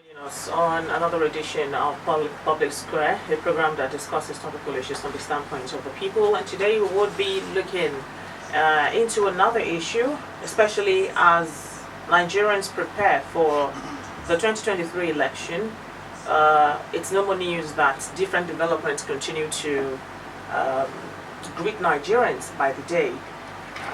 joining us on another edition of Public Square, a program that discusses topical issues from the standpoint of the people. And today we would be looking into another issue, especially as Nigerians prepare for the 2023 election. It's no more news that different developments continue to greet Nigerians by the day.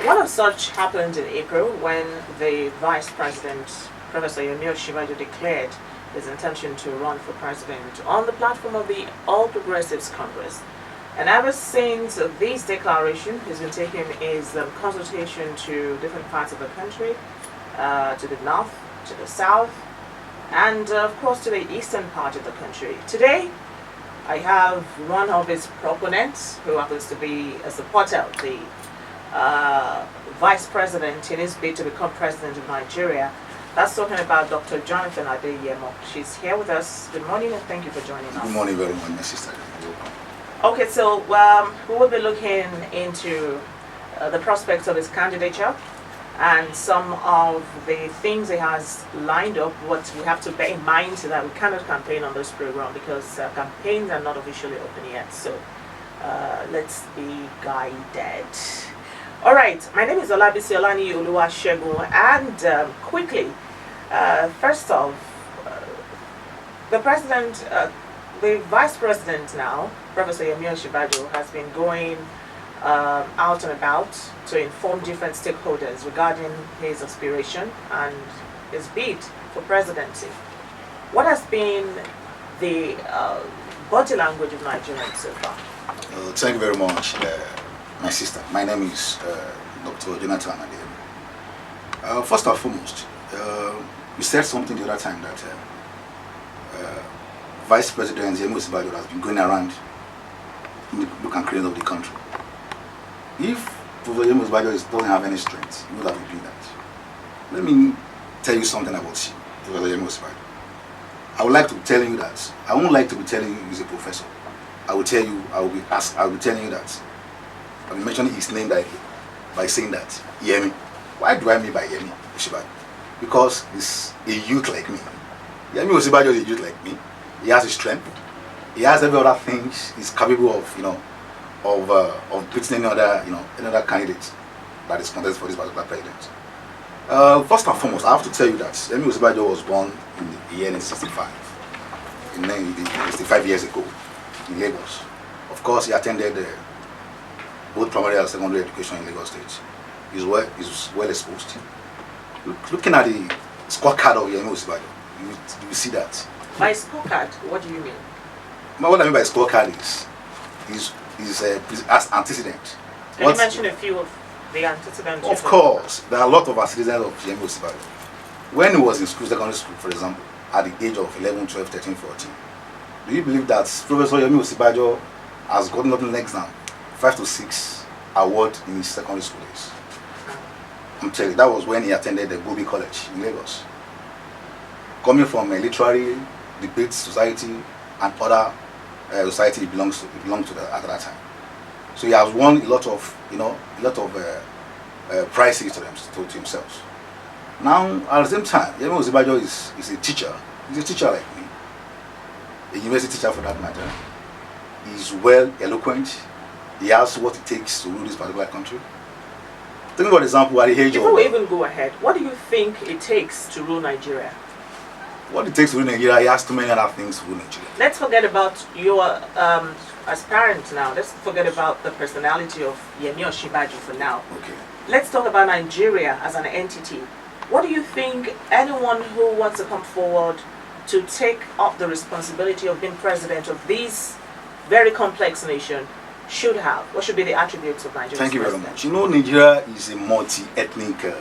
One of such happened in April when the Vice President, Professor Adanike Osinbajo, declared his intention to run for president on the platform of the All Progressives Congress. And ever since this declaration, he's been taking his consultation to different parts of the country, to the north, to the south, and of course to the eastern part of the country. Today, I have one of his proponents who happens to be a supporter of the Vice President in his bid to become President of Nigeria. That's talking about Dr. Jonathan Adeyemo. She's here with us. Good morning and thank you for joining us. Good morning very much, my sister. Okay, so we will be looking into the prospects of his candidature and some of the things he has lined up. What we have to bear in mind so that we cannot campaign on this program because campaigns are not officially open yet. So let's be guided. All right, my name is Olabisi Olani Oluwasegun, and quickly, first off, the president, the vice president now, Professor Adanike Osinbajo, has been going out and about to inform different stakeholders regarding his aspiration and his bid for presidency. What has been the body language of Nigerians so far? Thank you very much, my sister. My name is Dr. Jonathan Adeyemo. First and foremost, you said something the other time that Vice President Adanike Osinbajo has been going around in the look and create of the country. If Professor Adanike Osinbajo doesn't have any strength, he would have been doing that. Let me tell you something about you, Professor Adanike Osinbajo. I would like to tell you that I won't like to be telling you he's a professor. I will tell you, I will be telling you that I'll be mentioning his name by saying that Yemi. Why do I mean by Yemi Osinbajo? Because he's a youth like me. Yemi Osinbajo is a youth like me. He has his strength. He has every other thing. He's capable of, of beating any other candidate that is contested for this particular president. First and foremost, I have to tell you that Yemi Osinbajo was born in the year 1965, 65 years ago in Lagos. Of course, he attended both primary and secondary education in Lagos State. He's well exposed. Looking at the scorecard of Adanike Osinbajo, you see that. By scorecard, what do you mean? What I mean by scorecard is as antecedent. Can you mention a few of the antecedents? Of course, there are a lot of antecedents of Adanike Osinbajo. When he was in school, secondary school, for example, at the age of 11, 12, 13, 14, do you believe that Professor Adanike Osinbajo has gotten nothing less than 5 to 6 awards in his secondary school days? I'm telling you, that was when he attended the Gobi College in Lagos. Coming from a literary debate society and other society he belonged to at that time. So he has won a lot of prizes to himself. Now at the same time, Adanike Osinbajo is a teacher. He's a teacher like me, a university teacher for that matter. He's well eloquent. He has what it takes to rule this particular country. Think for example, at the age Before we even go ahead, what do you think it takes to rule Nigeria? What it takes to rule Nigeria, he has too many other things to rule Nigeria. Let's forget about your aspirant now. Let's forget about the personality of Adanike Osinbajo for now. Okay. Let's talk about Nigeria as an entity. What do you think anyone who wants to come forward to take up the responsibility of being president of this very complex nation should have? What should be the attributes of Nigeria? Thank you very much. You know, Nigeria is a multi-ethnic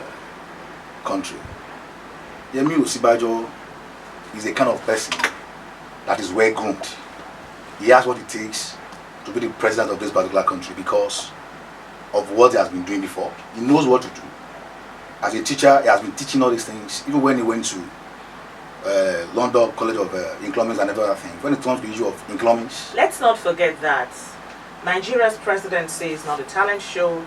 country. Adanike Osinbajo is a kind of person that is well groomed. He has what it takes to be the president of this particular country because of what he has been doing before. He knows what to do. As a teacher, he has been teaching all these things, even when he went to London College of Economics and every other thing. When it comes to the issue of economics. Let's not forget that Nigeria's presidency is not a talent show,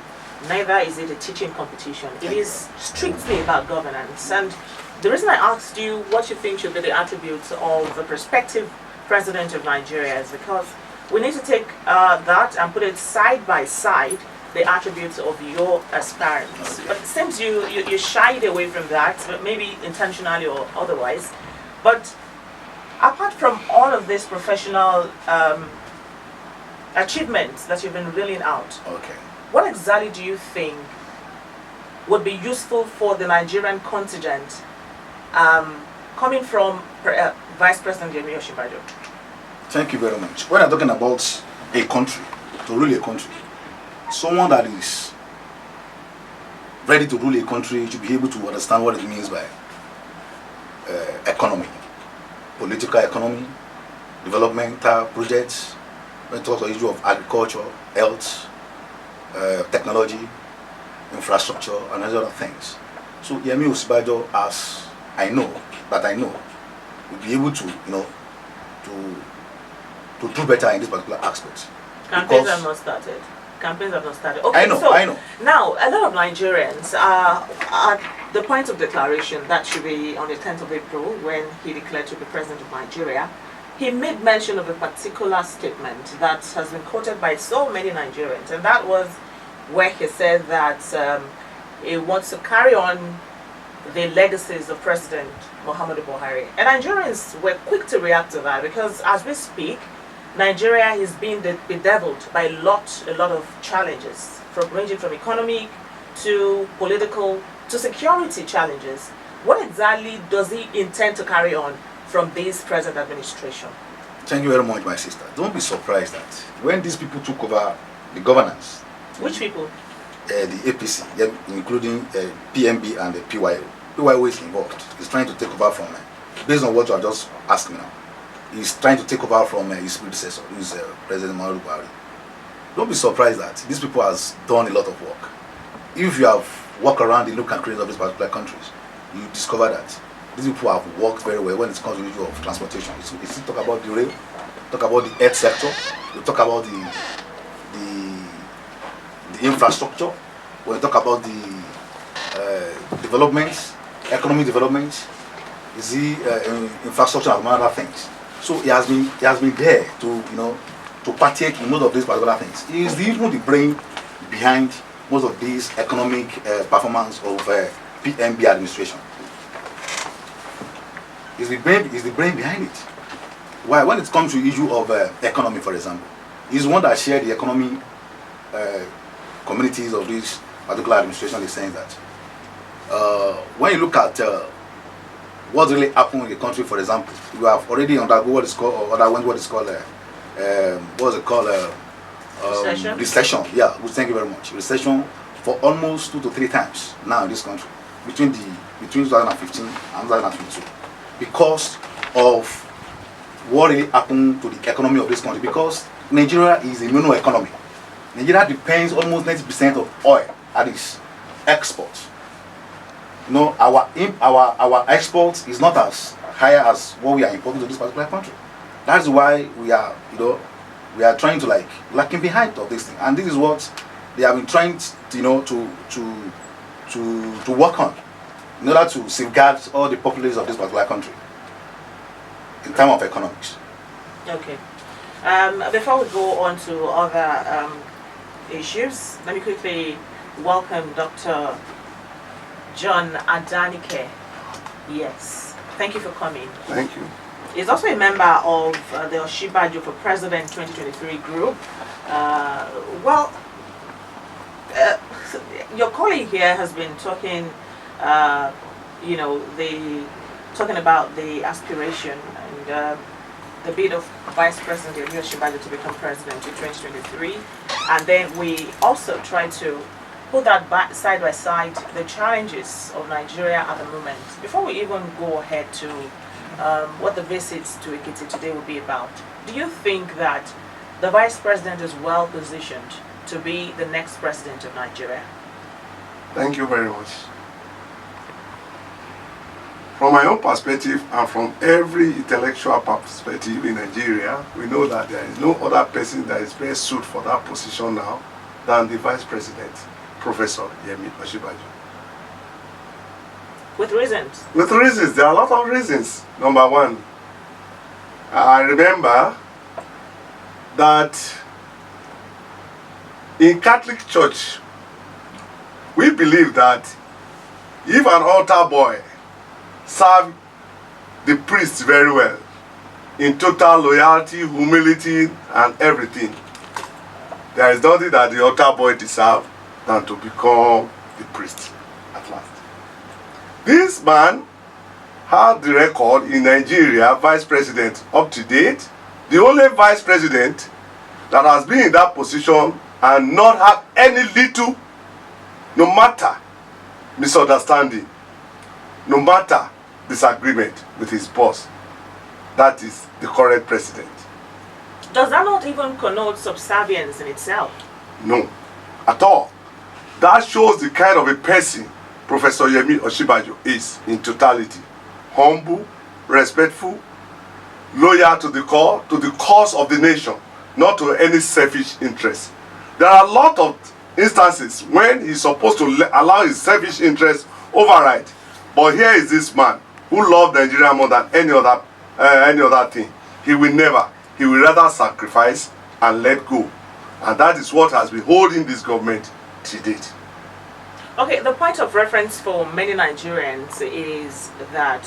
neither is it a teaching competition. It is strictly about governance. And The reason I asked you what you think should be the attributes of the prospective president of Nigeria is because we need to take that and put it side by side the attributes of your aspirants. Okay. But it seems you shied away from that, maybe intentionally or otherwise. But apart from all of these professional achievements that you've been reeling out, Okay. what exactly do you think would be useful for the Nigerian contingent coming from Vice President Adanike Osinbajo? Thank you very much. When I'm talking about a country, to rule a country, someone that is ready to rule a country should be able to understand what it means by economy, political economy, developmental projects, when it talks about the issue of agriculture, health, technology, infrastructure, and other things. So Yemi Osinbajo, as I know, will be able to, to do better in this particular aspect. Campaigns have not started. Okay, I know. Now, a lot of Nigerians are at the point of declaration, that should be on the 10th of April, when he declared to be president of Nigeria. He made mention of a particular statement that has been quoted by so many Nigerians, and that was where he said that he wants to carry on the legacies of President Muhammadu Buhari. And Nigerians were quick to react to that because as we speak, Nigeria is being bedeviled by a lot of challenges, ranging from economic to political to security challenges. What exactly does he intend to carry on from this present administration? Thank you very much, my sister. Don't be surprised that when these people took over the governance, which people? The APC, including PMB and the PYO. PYO is involved. He's trying to take over from, based on what you are just asking now, he's trying to take over from his predecessor, who is President Muhammadu Buhari. Don't be surprised that these people has done a lot of work. If you have walked around the look and create of these particular countries, you discover that these people have worked very well when it comes to the issue of transportation. You still talk about the rail, talk about the health sector, you talk about the infrastructure, when you talk about the developments, economic development, is the infrastructure and other things. So he has been there to to partake in most of these particular things. He is even the brain behind most of these economic performance of PMB administration. Is the brain behind it. Why? When it comes to the issue of economy, for example, he's one that shared the economy communities of this particular administration. Is saying that when you look at what really happened in the country, for example, you have already undergone what is called, or underwent what is called, recession. Yeah, well, thank you very much. Recession for almost 2 to 3 times now in this country between 2015 and 2022, because of what really happened to the economy of this country. Because Nigeria is a mono economy. Nigeria depends almost 90% of oil at its exports. Our exports is not as high as what we are importing to this particular country. That's why we are, we are trying to lacking behind of this thing, and this is what they have been trying to work on in order to safeguard all the populace of this particular country in terms of economics. Okay. Before we go on to other issues, let me quickly welcome Dr. John Adanike. Yes. Thank you for coming. Thank you. He's also a member of the Osinbajo for President 2023 group. Your colleague here has been talking, talking about the aspiration and the bid of Vice President Adanike Osinbajo to become president in 2023. And then we also try to put that back side by side, the challenges of Nigeria at the moment. Before we even go ahead to what the visit to Ekiti today will be about, do you think that the Vice President is well positioned to be the next president of Nigeria? Thank you very much. From my own perspective and from every intellectual perspective in Nigeria, we know that there is no other person that is best suited for that position now than the Vice President, Professor Yemi Osinbajo. With reasons. With reasons. There are a lot of reasons. Number one, I remember that in Catholic Church, we believe that if an altar boy serves the priest very well, in total loyalty, humility, and everything, there is nothing that the altar boy deserves than to become the priest at last. This man had the record in Nigeria, vice president up to date, the only vice president that has been in that position and not have any little, no matter misunderstanding, no matter disagreement with his boss. That is the current president. Does that not even connote subservience in itself? No, at all. That shows the kind of a person Professor Yemi Osinbajo is in totality. Humble, respectful, loyal to the cause of the nation, not to any selfish interest. There are a lot of instances when he's supposed to allow his selfish interest override. But here is this man who loved Nigeria more than any other thing. He will never. He will rather sacrifice and let go. And that is what has been holding this government to date. Okay, the point of reference for many Nigerians is that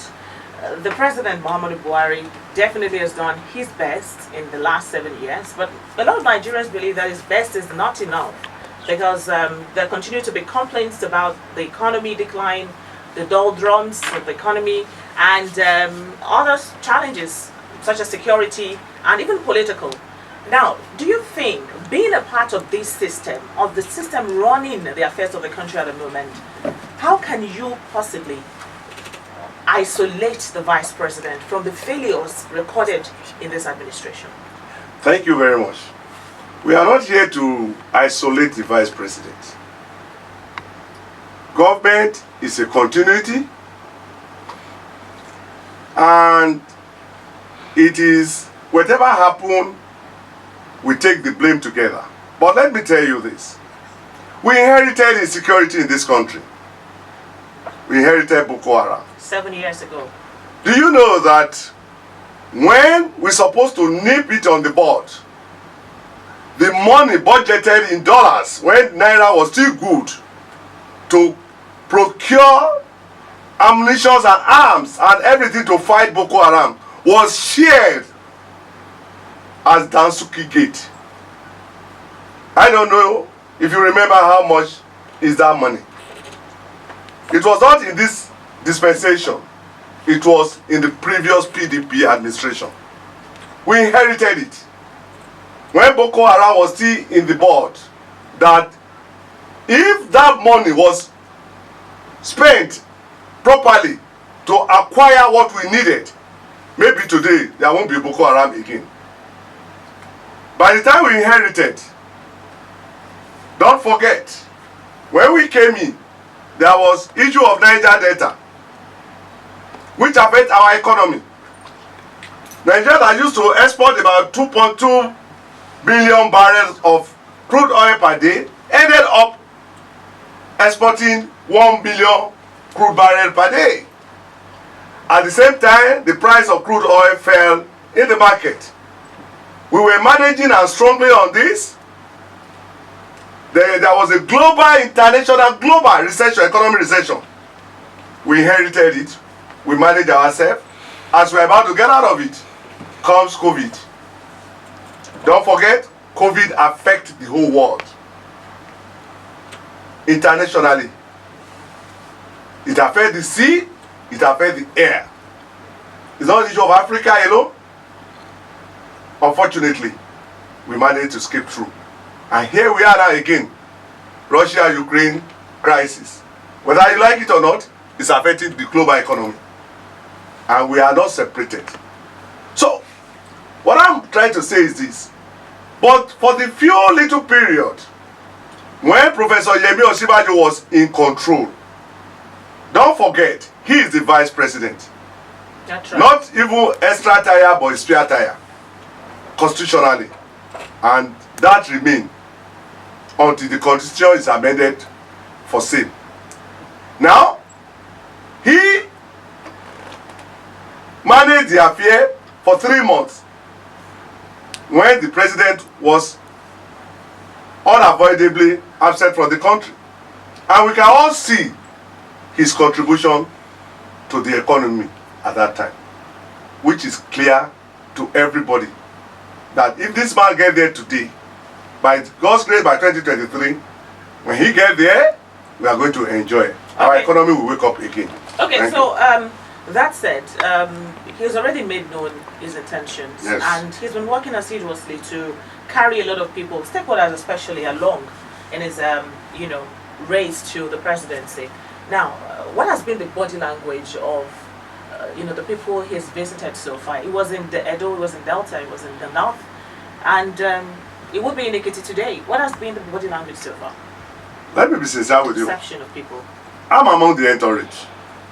the President Muhammadu Buhari definitely has done his best in the last 7 years, but a lot of Nigerians believe that his best is not enough because there continue to be complaints about the economy decline, the doldrums of the economy, and other challenges such as security and even political. Now, do you think being a part of this system, of the system running the affairs of the country at the moment, how can you possibly isolate the vice president from the failures recorded in this administration? Thank you very much. We are not here to isolate the vice president. Government is a continuity, and it is whatever happened, we take the blame together. But let me tell you this. We inherited insecurity in this country. We inherited Boko Haram. 7 years ago. Do you know that when we're supposed to nip it on the board, the money budgeted in dollars, when Naira was still good, to procure ammunition and arms and everything to fight Boko Haram was shared as Dansuki Gate. I don't know if you remember how much is that money. It was not in this dispensation. It was in the previous PDP administration. We inherited it. When Boko Haram was still in the board, that if that money was spent properly to acquire what we needed, maybe today there won't be Boko Haram again. By the time we inherited, don't forget, when we came in, there was issue of Niger Delta, which affect our economy. Nigeria that used to export about 2.2 billion barrels of crude oil per day ended up exporting 1 billion crude barrels per day. At the same time, the price of crude oil fell in the market. We were managing and strongly on this. There was a global recession, economic recession. We inherited it. We managed ourselves. As we're about to get out of it, comes COVID. Don't forget, COVID affected the whole world. Internationally. It affected the sea, it affected the air. It's not the issue of Africa alone. Unfortunately, we managed to escape through. And here we are now again. Russia-Ukraine crisis. Whether you like it or not, it's affecting the global economy. And we are not separated. So, what I'm trying to say is this. But for the few little period when Professor Yemi Osinbajo was in control, don't forget, he is the vice president. That's right. Not even extra tire, but spare tire. Constitutionally. And that remains until the constitution is amended for sale. Now, he managed the affair for 3 months when the president was unavoidably absent from the country. And we can all see his contribution to the economy at that time, which is clear to everybody that if this man get there today, by God's grace, by 2023, when he get there, we are going to enjoy it. Our economy will wake up again. Okay, Thank so you. that said, he's already made known his intentions, Yes. and he's been working assiduously to carry a lot of people, stakeholders especially, along in his race to the presidency. Now, what has been the body language of the people he's visited so far? It was in the Edo, it was in Delta, it was in the North, and it would be in Ekiti today. What has been the body language so far? Let me be sincere with you. Perception of people. I'm among the entourage.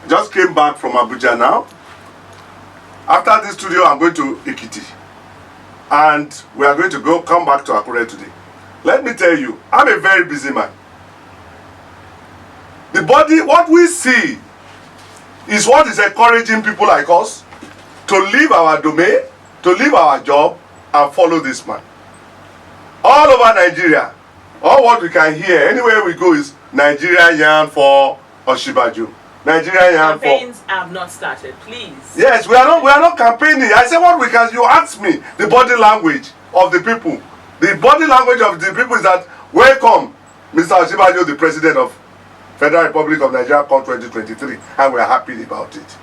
Just came back from Abuja now. After this studio, I'm going to Ekiti. And we are going to come back to Akure today. Let me tell you, I'm a very busy man. The body, what we see is what is encouraging people like us to leave our domain, to leave our job, and follow this man. All over Nigeria, all what we can hear, anywhere we go, is Nigeria yarn for Osinbajo. Nigeria yarn for... Campaigns have not started, please. Yes, we are not campaigning. I say what we can, you ask me, the body language of the people. The body language of the people is that, welcome, Mr. Osinbajo, the President of Federal Republic of Nigeria, come 2023, and we are happy about it.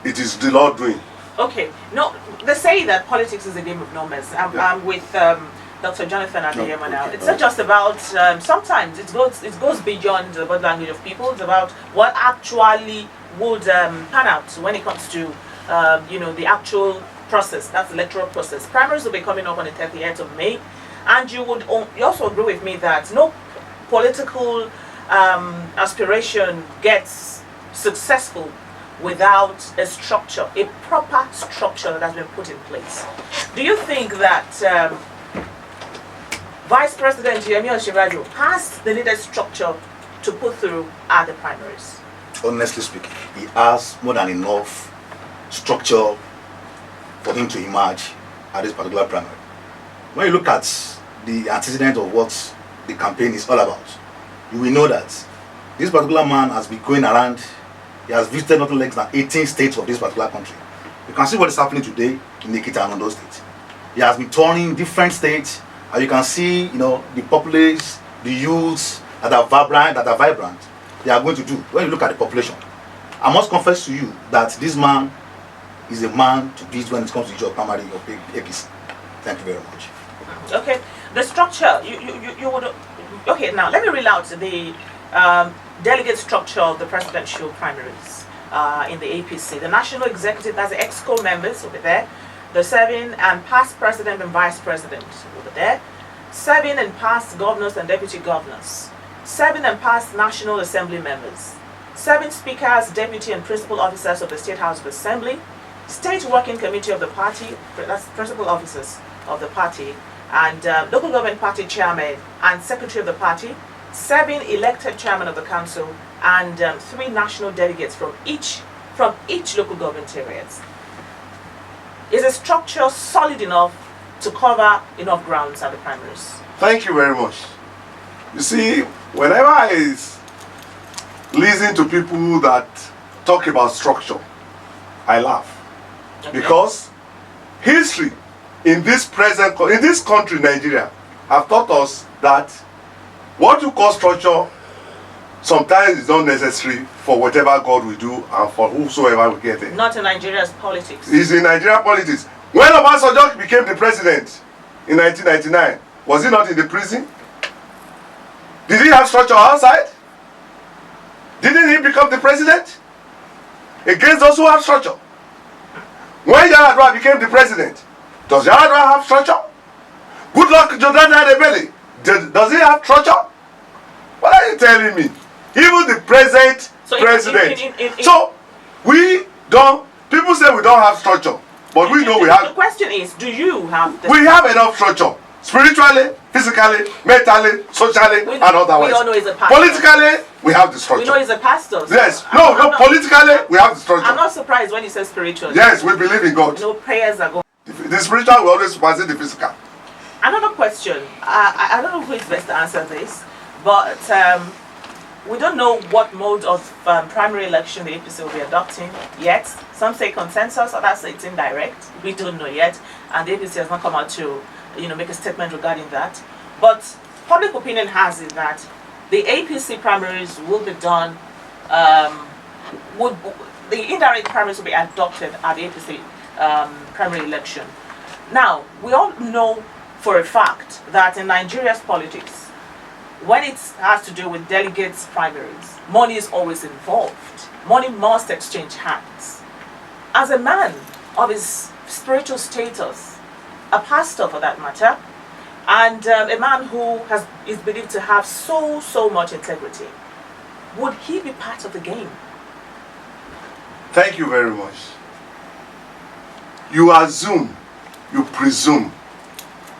It is the Lord doing. Okay, no, they say that politics is a game of numbers. I'm with Dr. Jonathan Adeyemo now. It's not just about, sometimes it goes beyond the body language of people. It's about what actually would pan out when it comes to, the actual process, that's the electoral process. Primaries will be coming up on the 30th of May. And you also agree with me that no political aspiration gets successful without a structure, a proper structure that has been put in place. Do you think that Vice President Yemi Osinbajo has the needed structure to put through at the primaries? Honestly speaking, he has more than enough structure for him to emerge at this particular primary. When you look at the antecedent of what the campaign is all about, you will know that this particular man has been going around. He has visited nothing less than 18 states of this particular country. You can see what is happening today in Ekiti and Ondo State. He has been touring different states, and you can see, the populace, the youths that are vibrant, they are going to do. When you look at the population, I must confess to you that this man is a man to beat when it comes to your primary or APC. Thank you very much. Okay, the structure, you would... Okay, now let me read out the delegate structure of the presidential primaries in the APC. The National Executive, that's the EXCO members over there. The serving and past president and vice president over there. Serving and past governors and deputy governors. Serving and past National Assembly members. Serving speakers, deputy and principal officers of the State House of Assembly. State Working Committee of the party, that's principal officers of the party. And local government party chairman and secretary of the party. 7 elected chairman of the council, and 3 national delegates from each local government areas. Is a structure solid enough to cover enough grounds at the primaries? Thank you very much. You see, whenever I listen to people that talk about structure, I laugh. Okay. Because history in this country, Nigeria, have taught us that what you call structure sometimes is not necessary for whatever God will do and for whosoever will get there. Not in Nigeria's politics. It's in Nigerian politics. When Obasanjo became the president in 1999, was he not in the prison? Did he have structure outside? Didn't he become the president? Against those who have structure. When Yaradua became the president, does Yaradua have structure? Good luck, Jonathan Adebele. Does he have structure? What are you telling me? Even the present president. So we don't. People say we don't have structure, but we know we have. The question is, do you have? We have enough structure, spiritually, physically, mentally, socially, and otherwise. We all know it's a politically, we have the structure. We know he's a pastor. So Yes. I'm No, not- politically, we have the structure. I'm not surprised when he says spiritual. Yes, we believe in God. No prayers are going. The spiritual will always supersede the physical. Another question. I don't know who is best to answer this, but we don't know what mode of primary election the APC will be adopting yet. Some say consensus, others say it's indirect. We don't know yet, and the APC has not come out to make a statement regarding that. But public opinion has it that the APC primaries will be done. The indirect primaries will be adopted at the APC primary election. Now, we all know for a fact that in Nigeria's politics, when it has to do with delegates primaries, money is always involved. Money must exchange hands. As a man of his spiritual status, a pastor for that matter, and a man who is believed to have so much integrity, would he be part of the game? Thank you very much. You assume, you presume.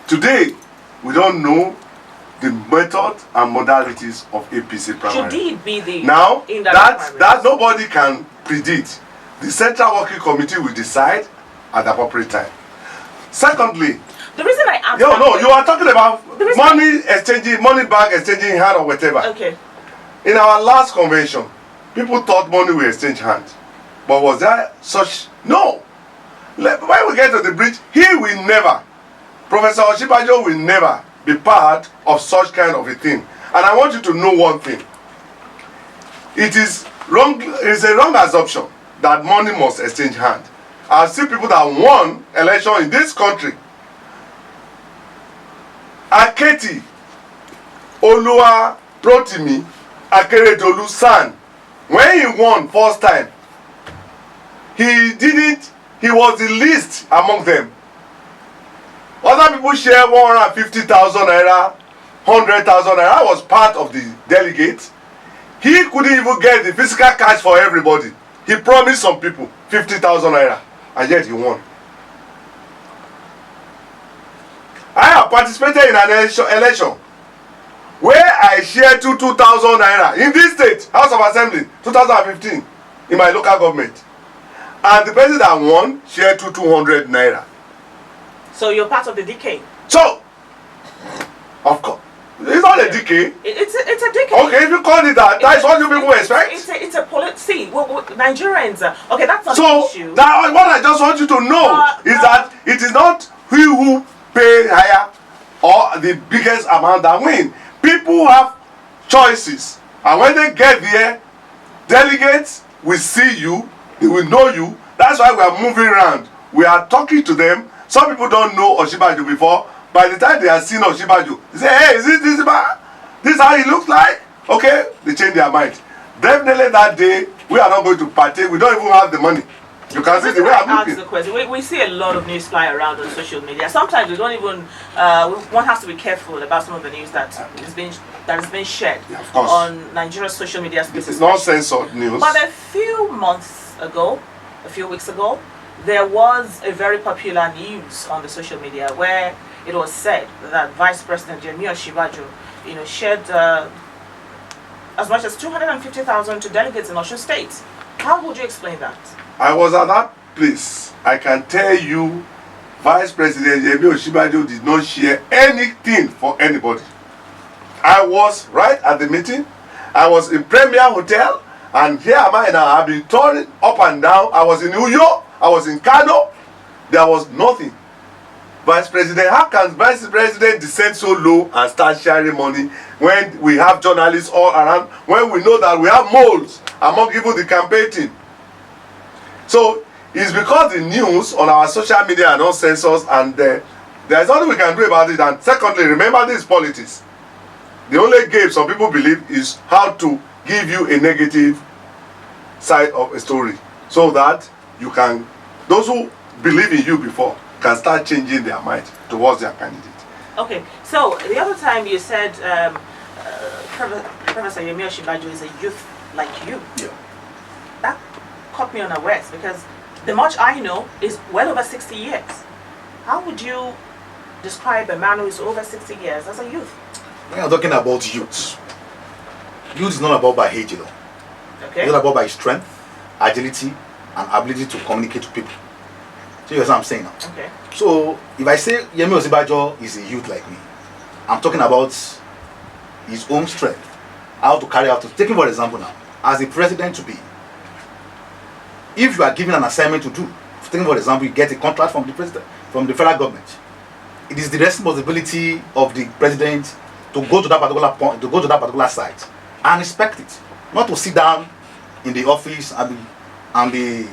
Today, we don't know the method and modalities of APC primary. Should it be the now indirect that nobody can predict. The Central Working Committee will decide at the appropriate time. Secondly, the reason I asked you are talking about money exchanging, money bag exchanging hand or whatever. Okay. In our last convention, people thought money will exchange hand. But was there such? No. When we get to the bridge, he will never, Professor Osinbajo will never be part of such kind of a thing. And I want you to know one thing. It is wrong, it's a wrong assumption that money must exchange hand. I see people that won election in this country. Aketi Olua Rotimi Akeredolu San, when he won first time, he was the least among them. Other people share 150,000 naira, 100,000 naira. I was part of the delegates. He couldn't even get the physical cash for everybody. He promised some people 50,000 naira, and yet he won. I have participated in an election where I shared 2,000 naira in this state, House of Assembly, 2015, in my local government. And the person that won shared 200 naira. So you're part of the decay? So, of course, it's not a decay. It's a decay. Okay, if you call it that, that's what you people expect. It's a see, Nigerians, okay, that's not so, an issue. That, what I just want you to know is that it is not we who pay higher or the biggest amount that win. People have choices, and when they get there, delegates will see you, they will know you. That's why we are moving around. We are talking to them. Some people don't know Osinbajo before. By the time they are seeing Osinbajo, they say, hey, is this man? This is how he looks like? Okay, they change their mind. Definitely that day, we are not going to partake. We don't even have the money. You can see the way I'm looking. The question. We see a lot of news fly around on social media. Sometimes we don't even. One has to be careful about some of the news that is being shared on Nigeria's social media spaces. It's not censored news. But a few weeks ago, there was a very popular news on the social media where it was said that Vice President Adanike Osinbajo, shared as much as 250,000 to delegates in Osun State. How would you explain that? I was at that place. I can tell you, Vice President Adanike Osinbajo did not share anything for anybody. I was right at the meeting. I was in Premier Hotel, and here am I now. I've been touring up and down. I was in Uyo. I was in Kano. There was nothing. Vice President, how can Vice President descend so low and start sharing money when we have journalists all around, when we know that we have moles among even the campaign team? So it's because the news on our social media are not censored, and there is nothing we can do about it. And secondly, remember, this is politics. The only game some people believe is how to give you a negative side of a story, so that you can, those who believe in you before can start changing their mind towards their candidate. Okay, so the other time you said Professor Adanike Osinbajo is a youth like you. Yeah. That caught me unawares, because the much I know is well over 60 years. How would you describe a man who is over 60 years as a youth? When you're talking about youth, youth is not about by age alone. Okay. It's not about by strength, agility, and ability to communicate to people. So you know what I'm saying now? Okay. So if I say Yemi Osinbajo is a youth like me, I'm talking about his own strength, how to carry out. Taking for example now, as a president to be, if you are given an assignment to do, taking for example, you get a contract from the president, from the federal government, it is the responsibility of the president to go to that particular point, to go to that particular site and inspect it, not to sit down in the office and be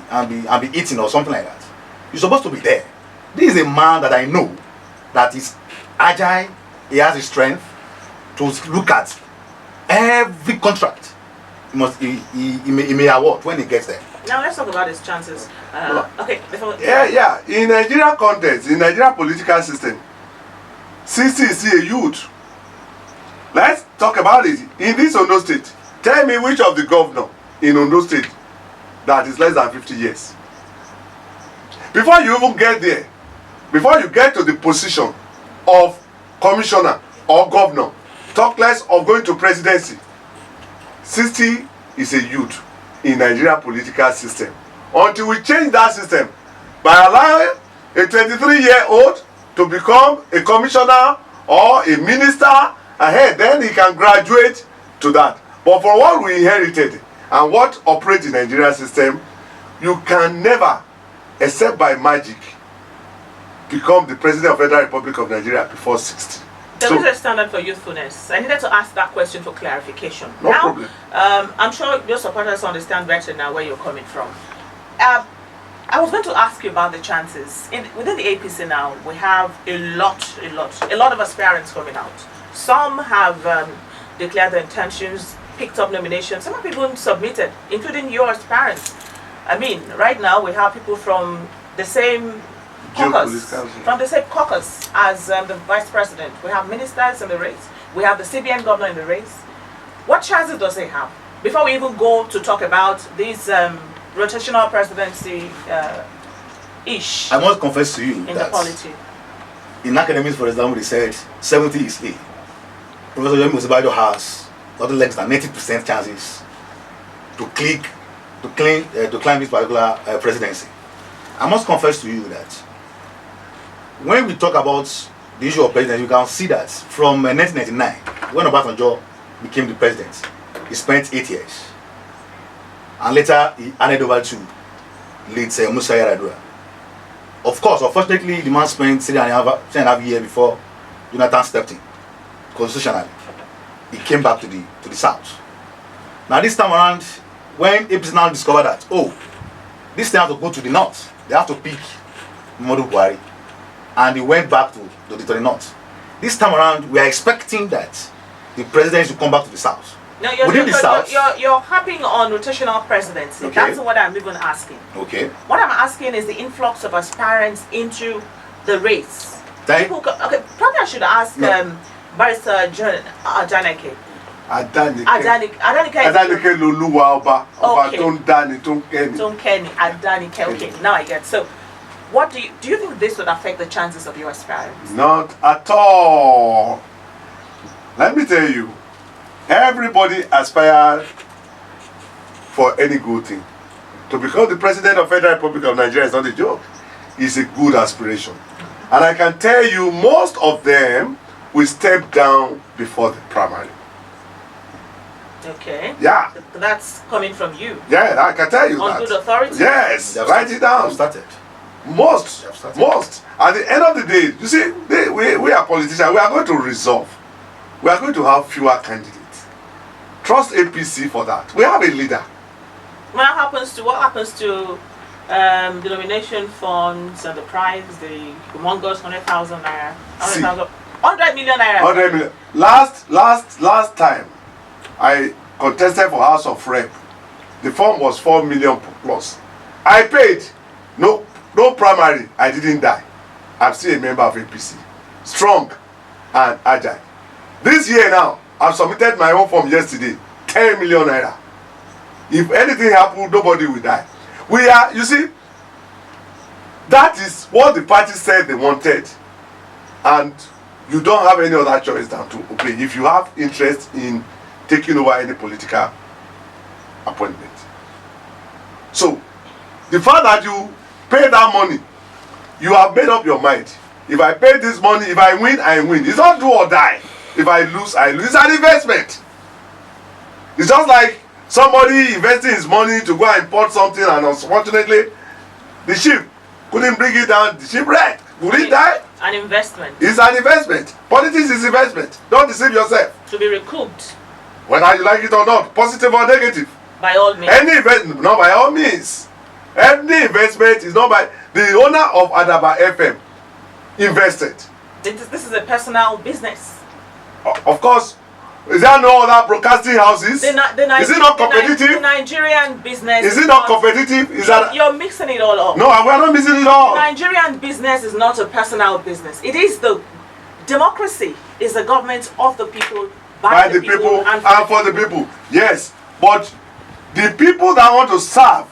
eating or something like that. You're supposed to be there. This is a man that I know that is agile. He has the strength to look at every contract he may award when he gets there. Now let's talk about his chances. Okay. Yeah. In Nigeria context, in Nigeria political system, 60 is still a youth. Let's talk about it. In this Ondo State, tell me which of the governor in Ondo State that is less than 50 years. Before you even get there, before you get to the position of commissioner or governor, talk less of going to presidency, 60 is a youth in Nigeria political system. Until we change that system by allowing a 23-year-old to become a commissioner or a minister ahead, then he can graduate to that. But for what we inherited and what operates in Nigeria system, you can never, except by magic, become the president of the Federal Republic of Nigeria before 60. There is a standard for youthfulness. I needed to ask that question for clarification. No problem. I'm sure your supporters understand better now where you're coming from. I was going to ask you about the chances. Within the APC now, we have a lot of aspirants coming out. Some have declared their intentions, picked up nominations. Some have even submitted, including your aspirants. I mean, right now we have people from the same caucus as the vice president. We have ministers in the race. We have the CBN governor in the race. What chances does he have? Before we even go to talk about this rotational presidency ish. I must confess to you in that the polity. In academics, for example, they said 70 is A. Professor Yemi Osinbajo has nothing less than 90% chances to climb this particular presidency. I must confess to you that when we talk about the issue of presidency, you can see that from 1999, when Obasanjo became the president, he spent 8 years. And later, he handed over to late Musa Yar'Adua. Of course, unfortunately, the man spent 3.5 years before Jonathan stepped in. Constitutionally, he came back to the south. Now this time around, when APC now discovered that, this thing has to go to the north, they have to pick Muhammadu Buhari, and he went back to the north. This time around, we are expecting that the president should come back to the south. No, you're harping on rotational presidency. Okay. That's what I'm even asking. Okay. What I'm asking is the influx of aspirants into the race. Probably I should ask Barrister John Adanike. Adanike Loluwa Oba Kenny. Adanike. Okay, now I get. So, what do you think this would affect the chances of your aspirants? Not at all. Let me tell you, everybody aspires for any good thing. To become the president of the Federal Republic of Nigeria is not a joke. It's a good aspiration. And I can tell you, most of them will step down before the primary. Okay. Yeah. That's coming from you. Yeah, I can tell you on that. Good authority? Yes, write it down. Started. Most. At the end of the day, you see, we are politicians. We are going to resolve. We are going to have fewer candidates. Trust APC for that. We have a leader. What happens to the nomination funds and the prize, the humongous 100,000 naira, 100 million naira? 100 million. Last time I contested for House of Rep, the form was 4 million plus. I paid. No primary. I didn't die. I'm still a member of APC. Strong and agile. This year now, I've submitted my own form yesterday. 10 million naira. If anything happens, nobody will die. You see, that is what the party said they wanted. And you don't have any other choice than to obey if you have interest in taking over any political appointment. So, the fact that you pay that money, you have made up your mind. If I pay this money, if I win, I win. It's not do or die. If I lose, I lose. It's an investment. It's just like somebody investing his money to go and import something, and unfortunately, the ship couldn't bring it down. The ship wrecked. Would it die? An investment. It's an investment. Politics is investment. Don't deceive yourself. To be recouped. Whether you like it or not, positive or negative. By all means. Any investment, not by all means. Any investment is not by the owner of Adaba FM invested. This is a personal business. Of course, is there no other broadcasting houses? Is it not competitive? The Nigerian business. Is it not competitive? You're mixing it all up. No, we're not mixing it all. The Nigerian business is not a personal business. It is the democracy. Is the government of the people, by the people, and for the people. Yes, but the people that want to serve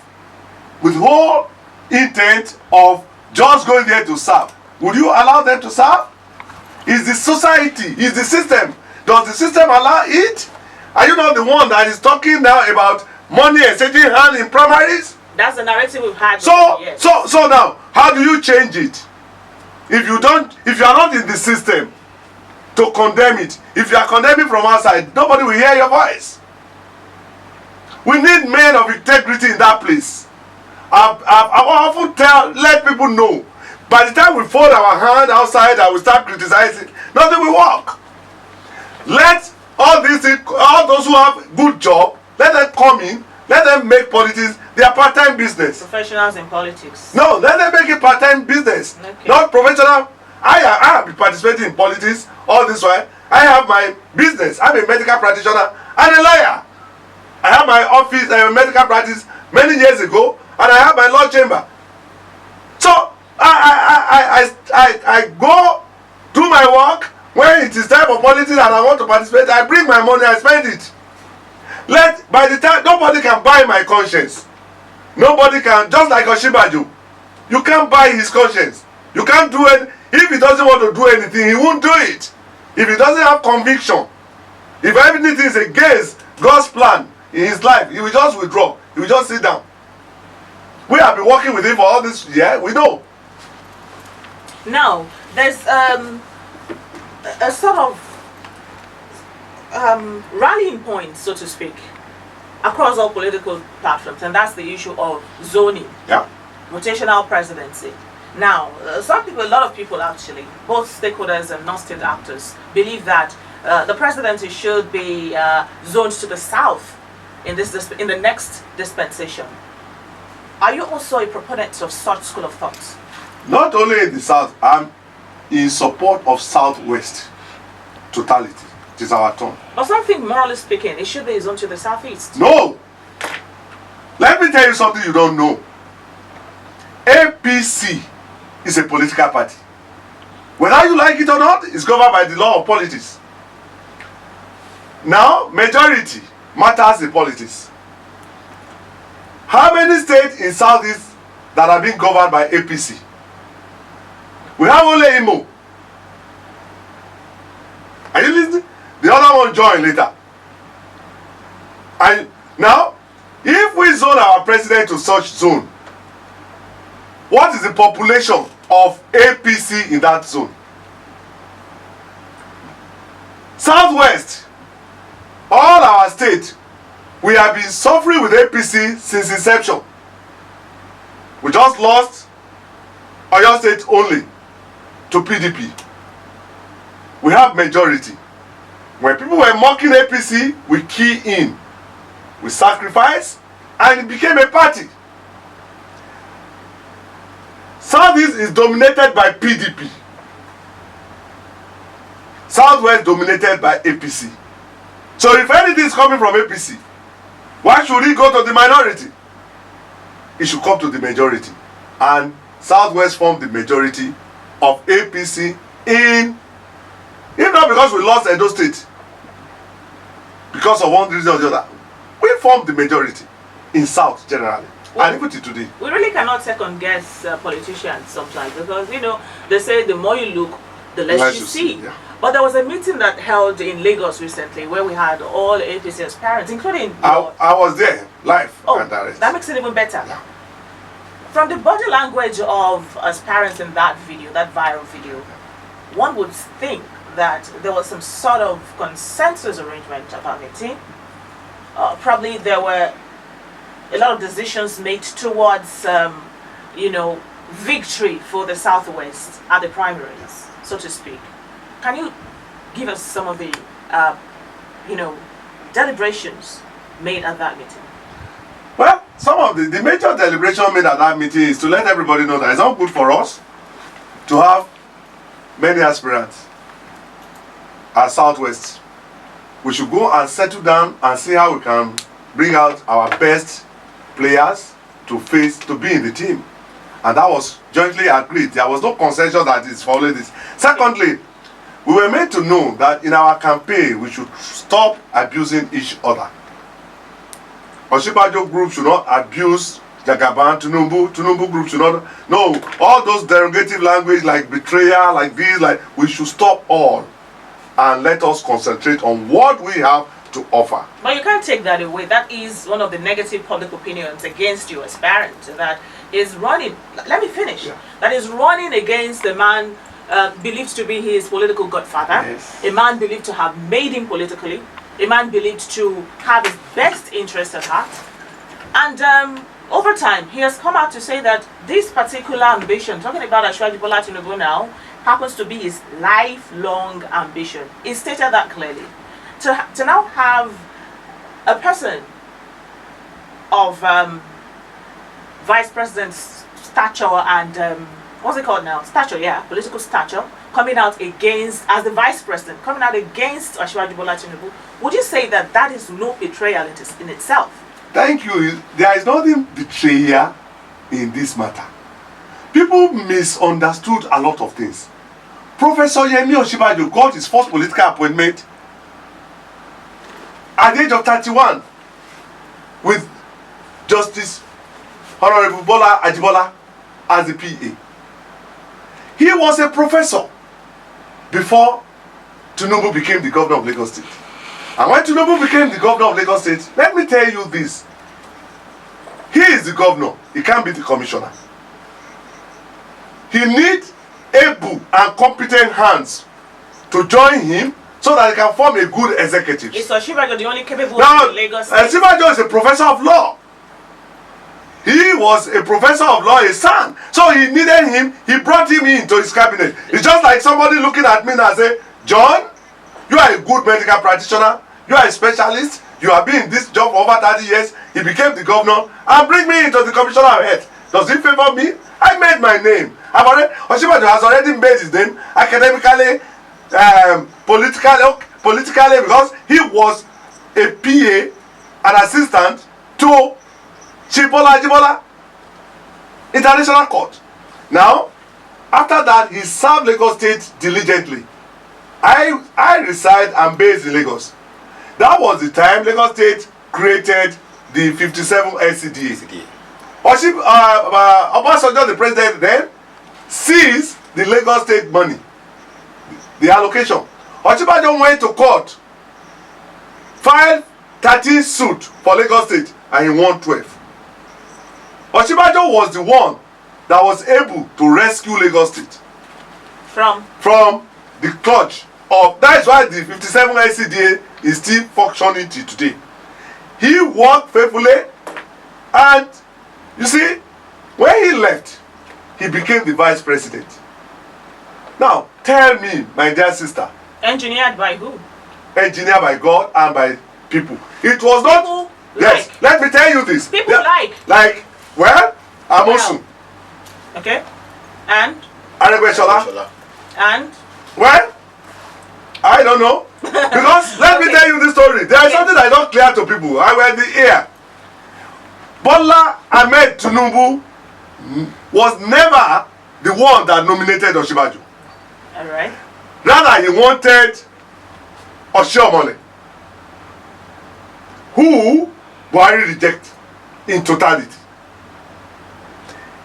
with whole intent of just going there to serve, would you allow them to serve? Is the society, is the system, does the system allow it? Are you not the one that is talking now about money exchanging hand in primaries? That's the narrative we've had. So now, how do you change it? If you are not in the system to condemn it, if you are condemning from outside, nobody will hear your voice. We need men of integrity in that place. I often let people know, by the time we fold our hand outside and we start criticizing, nothing will work. Let all those who have good job, let them come in, let them make politics their part-time business. Professionals in politics. No, let them make it part-time business, okay. Not professional. I have been participating in politics all this while. I have my business. I'm a medical practitioner and a lawyer. I have my office, medical practice many years ago, and I have my law chamber. So I go do my work. When it is time for politics and I want to participate, I bring my money, I spend it. By the time, nobody can buy my conscience. Nobody can, just like Osinbajo. You can't buy his conscience. You can't do it. If he doesn't want to do anything, he won't do it. If he doesn't have conviction, if everything is against God's plan in his life, he will just withdraw. He will just sit down. We have been working with him for all this year. We know. Now, there's a sort of rallying point, so to speak, across all political platforms, and that's the issue of zoning. Yeah. Rotational presidency. Now, a lot of people actually, both stakeholders and non-state actors, believe that the presidency should be zoned to the south in the next dispensation. Are you also a proponent of such school of thought? Not only in the south, I'm in support of southwest totality. It is our turn. But something, morally speaking, it should be zoned to the southeast. No! Let me tell you something you don't know. APC is a political party. Whether you like it or not, it's governed by the law of politics. Now, majority matters in politics. How many states in southeast that are being governed by APC? We have only Imo. Are you listening? The other one join later. And now, if we zone our president to such zone, what is the population of APC in that zone? Southwest, all our states, we have been suffering with APC since inception. We just lost Oyo State only to PDP. We have majority. When people were mocking APC, we key in. We sacrifice, and it became a party. Southeast is dominated by PDP. Southwest dominated by APC. So if anything is coming from APC, why should it go to the minority? It should come to the majority. And Southwest formed the majority of APC in, if not because we lost Edo State, because of one reason or the other, we formed the majority in South generally. Well, and even till today. We really cannot second guess politicians sometimes, because they say the more you look, the less you see. Yeah. But there was a meeting that held in Lagos recently where we had all APC's parents, including I was there, live and oh, direct. that makes it even better. Yeah. From the body language of us parents in that video, that viral video, one would think that there was some sort of consensus arrangement at our meeting. Probably there were a lot of decisions made towards, victory for the Southwest at the primaries, so to speak. Can you give us some of the, deliberations made at that meeting? Well, some of the major deliberation made at that meeting is to let everybody know that it's not good for us to have many aspirants at Southwest. We should go and settle down and see how we can bring out our best players to be in the team. And that was jointly agreed. There was no consensus that is following this. Secondly, we were made to know that in our campaign we should stop abusing each other. Osinbajo group should not abuse Jagaban, Tinubu group should not. No, all those derogative language like betrayal, like this, we should stop all and let us concentrate on what we have to offer. But you can't take that away. That is one of the negative public opinions against you as parents that is running. Let me finish. Yeah. That is running against the man believed to be his political godfather, Yes. a man believed to have made him politically, a man believed to have his best interest at heart. And over time, he has come out to say that this particular ambition, talking about Asiwaju Bola Tinubu now, happens to be his lifelong ambition. He stated that clearly. To now have a person of vice president's stature and what's it called now? Stature, yeah, political stature, coming out against, as the vice president, coming out against Asiwaju Bola Tinubu, would you say that that is no betrayal in itself? Thank you. There is nothing betrayal in this matter. People misunderstood a lot of things. Professor Yemi Osinbajo got his first political appointment at the age of 31 with Justice Honorable Bola Ajibola as the PA. He was a professor before Tinubu became the governor of Lagos State. And when Tinubu became the governor of Lagos State, let me tell you this. He is the governor. He can't be the commissioner. He needs able and competent hands to join him so that he can form a good executive. Is Osinbajo the only capable Now, in Lagos State? Osinbajo is a professor of law. He was a professor of law, his son. So he needed him. He brought him into his cabinet. It's just like somebody looking at me and say, John, you are a good medical practitioner. You are a specialist. You have been in this job for over 30 years. He became the governor. And bring me into the commissioner of health. Does he favor me? I made my name. Osinbajo has already made his name academically, politically, because he was a PA, an assistant to Chief Bola Ajibola, International Court. Now, after that, he served Lagos State diligently. I reside and based in Lagos. That was the time Lagos State created the 57 LCDA. Obasanjo, the president then, seized the Lagos State money, the allocation. Osinbajo went to court, filed 13 suits for Lagos State, and he won 12. Osinbajo was the one that was able to rescue Lagos State from the clutch of. That is why the 57 LCDA is still functioning till today. He worked faithfully, and you see, when he left, he became the vice president. Now, tell me, my dear sister. Engineered by who? Engineered by God and by people. It was not. People Yes, like. let me tell you this. People like. Like, well, Amosun. Okay. And? Aregbesola. And? Well, I don't know. Because let me tell you this story. There is something that is not clear to people. I were in the air. Bola Ahmed Tinubu was never the one that nominated Osinbajo. Alright. Rather, he wanted Oshiomhole, who Buhari rejected in totality.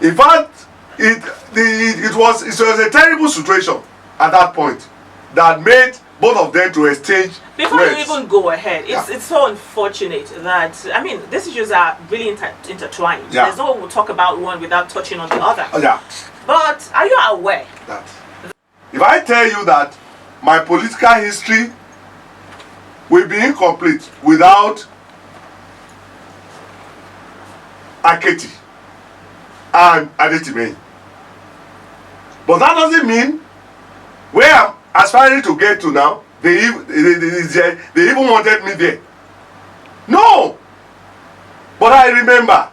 In fact, it was a terrible situation at that point. that made both of them to exchange Before words. you even go ahead, it's so unfortunate that, I mean, these issues are really intertwined. Yeah. There's no way we'll talk about one without touching on the other. Yeah. But are you aware? That if I tell you that my political history will be incomplete without Aketi and Adetime, but that doesn't mean where I'm aspiring to get to now, they even wanted me there. No. But I remember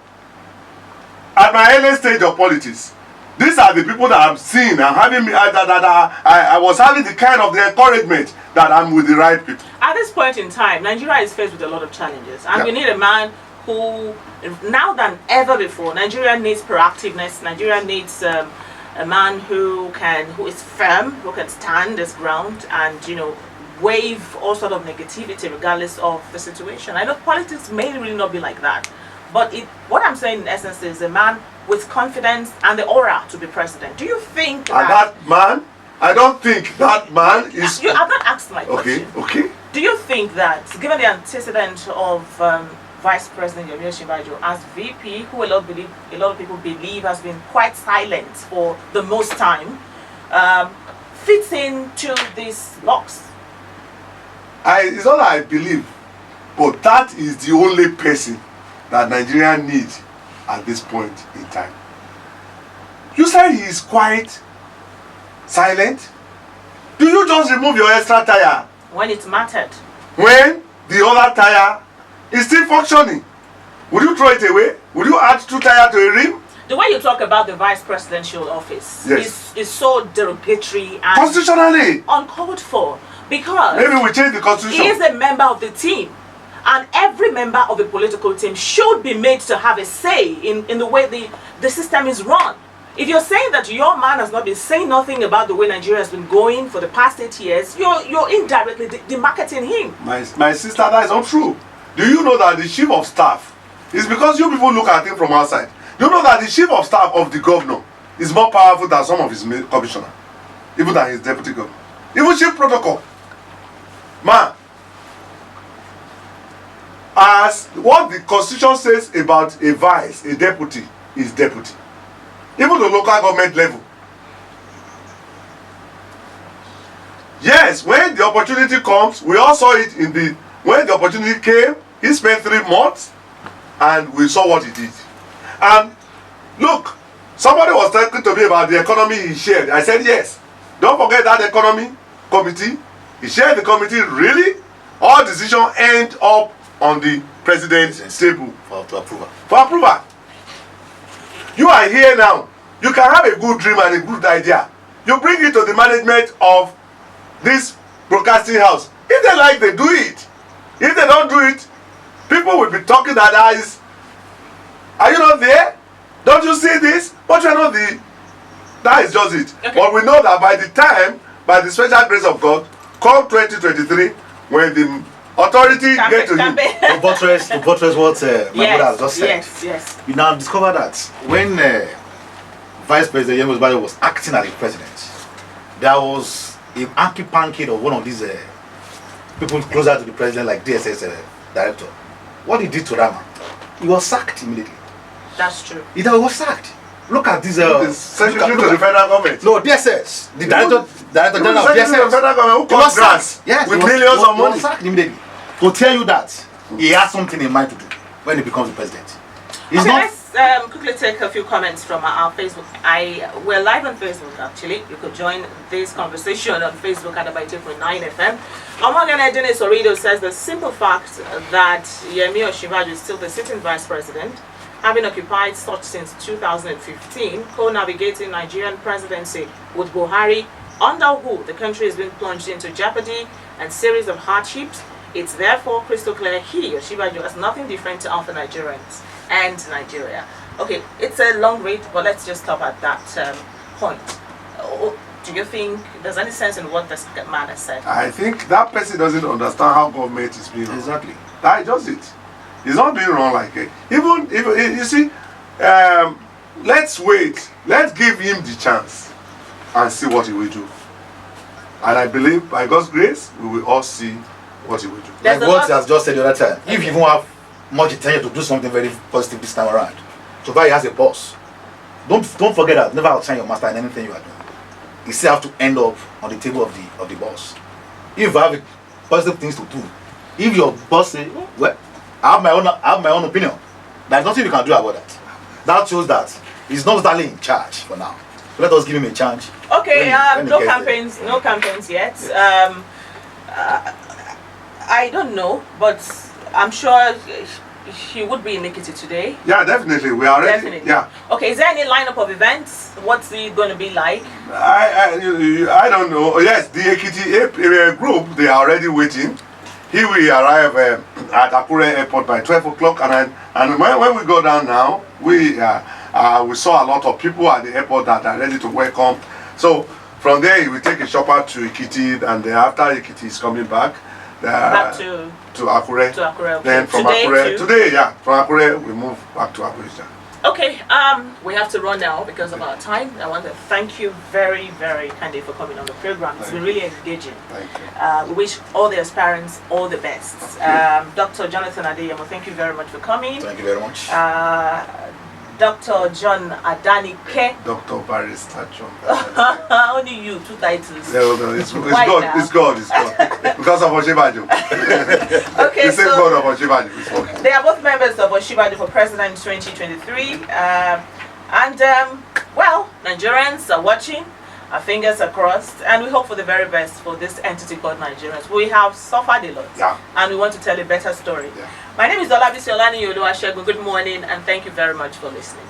at my early stage of politics, these are the people that I'm seeing and having me I was having the kind of the encouragement that I'm with the right people. At this point in time, Nigeria is faced with a lot of challenges, and we need a man who, now than ever before, Nigeria needs proactiveness. Nigeria needs a man who is firm, who can stand his ground, and wave all sort of negativity regardless of the situation. I know politics may really not be like that, but what I'm saying in essence is a man with confidence and the aura to be president. Do you think that man? I don't think that man is. I've not asked my question. Okay. Do you think that, given the antecedent of Vice President Adanike Osinbajo as VP, who a lot of people believe has been quite silent for the most time, fits into these box? It's not that I believe, but that is the only person that Nigeria needs at this point in time. You said he is quite silent. Do you just remove your extra tire when it mattered? When the other tire is still functioning, would you throw it away? Would you add 2 tires to a rim? The way you talk about the vice presidential office is so derogatory and constitutionally uncalled for, because maybe we change the constitution. He is a member of the team, and every member of the political team should be made to have a say in the way the system is run. If you're saying that your man has not been saying nothing about the way Nigeria has been going for the past 8 years, you're indirectly demarketing him. My sister, that is not true. Do you know that the chief of staff is, because you people look at him from outside, you know that the chief of staff of the governor is more powerful than some of his commissioners, even than his deputy governor, even chief protocol. Man, as what the constitution says about a vice, a deputy is deputy, even the local government level. Yes, when the opportunity comes, we all saw it when the opportunity came, he spent 3 months and we saw what he did. And look, somebody was talking to me about the economy he shared. I said yes. Don't forget that economy committee. He shared the committee. Really? All decisions end up on the president's table for approval. For approval. You are here now. You can have a good dream and a good idea. You bring it to the management of this broadcasting house. If they like, they do it. If they don't do it, people will be talking that eyes. Are you not there? Don't you see this? But you are not the. That is just it. Okay. But we know that by the time, by the special grace of God, come 2023, when the authority get to you. To buttress what my brother has just said. Yes. You now discover that when Vice President Adanike Osinbajo was acting as the president, there was a hanky-panky of one of these people closer to the president, like DSS director. What he did to that man, he was sacked immediately. That's true. He was sacked. Look at this. Secretary to the federal government. No, DSS. The director general of DSS. The federal government who cut grants with millions of money. He was sacked immediately. To tell you that he has something in mind to do when he becomes the president. Let's quickly take a few comments from our Facebook. We're live on Facebook actually. You could join this conversation on Facebook at Adanike FM. Amagana Dennis Orido says the simple fact that Adanike Osinbajo is still the sitting vice president, having occupied such since 2015, co-navigating Nigerian presidency with Buhari, under who the country has been plunged into jeopardy and series of hardships. It's therefore crystal clear Osinbajo has nothing different to offer Nigerians and Nigeria. Okay, it's a long read, but let's just stop at that point. Do you think there's any sense in what this man has said? I think that person doesn't understand how government is being run. Exactly. That is just it. He's not being run like it. Even if you see, let's wait. Let's give him the chance and see what he will do. And I believe by God's grace, we will all see what he will do. There's Like a what lot- he has just said the other time. If you won't have much intention to do something very positive this time around, so far he has a boss. Don't forget that. Never outshine your master in anything you are doing. You still have to end up on the table of the boss. If you have positive things to do, if your boss say, well, I have my own opinion, there's nothing you can do about that. That shows that he's not totally in charge for now. So let us give him a chance. Okay, when he no gets campaigns, no campaigns yet. I don't know, but I'm sure he would be in Ekiti today. Yeah, definitely. We are ready. Definitely. Yeah. Okay, is there any lineup of events? What's it going to be like? I don't know. Oh, yes, the Ekiti group, they are already waiting. He will arrive at Akure Airport by 12 o'clock. And when we go down now, we saw a lot of people at the airport that are ready to welcome. So from there, he will take a chopper to Ekiti, and then after Ekiti is coming back Back to Akure. To Akure. Okay. Then from Today Akure, too? today, yeah, from Akure, we move back to Abuja. Okay, we have to run now because of our time. I want to thank you very, very kindly for coming on the program. It's been really engaging. Thank you. We wish all the aspirants all the best. Dr. Jonathan Adeyemo, thank you very much for coming. Thank you very much. Dr. John Adanike. Dr. Barrister John. Only you, two titles. No, it's Why God, now? it's God, it's God. Because of Osinbajo. Okay, The same so God of Osinbajo is working. they are both members of Osinbajo for President 2023. Well, Nigerians are watching. Our fingers are crossed, and we hope for the very best for this entity called Nigerians. We have suffered a lot, Yeah. and we want to tell a better story. Yeah. My name is Olabisi Olaniyi Oluwasegun. Good morning, and thank you very much for listening.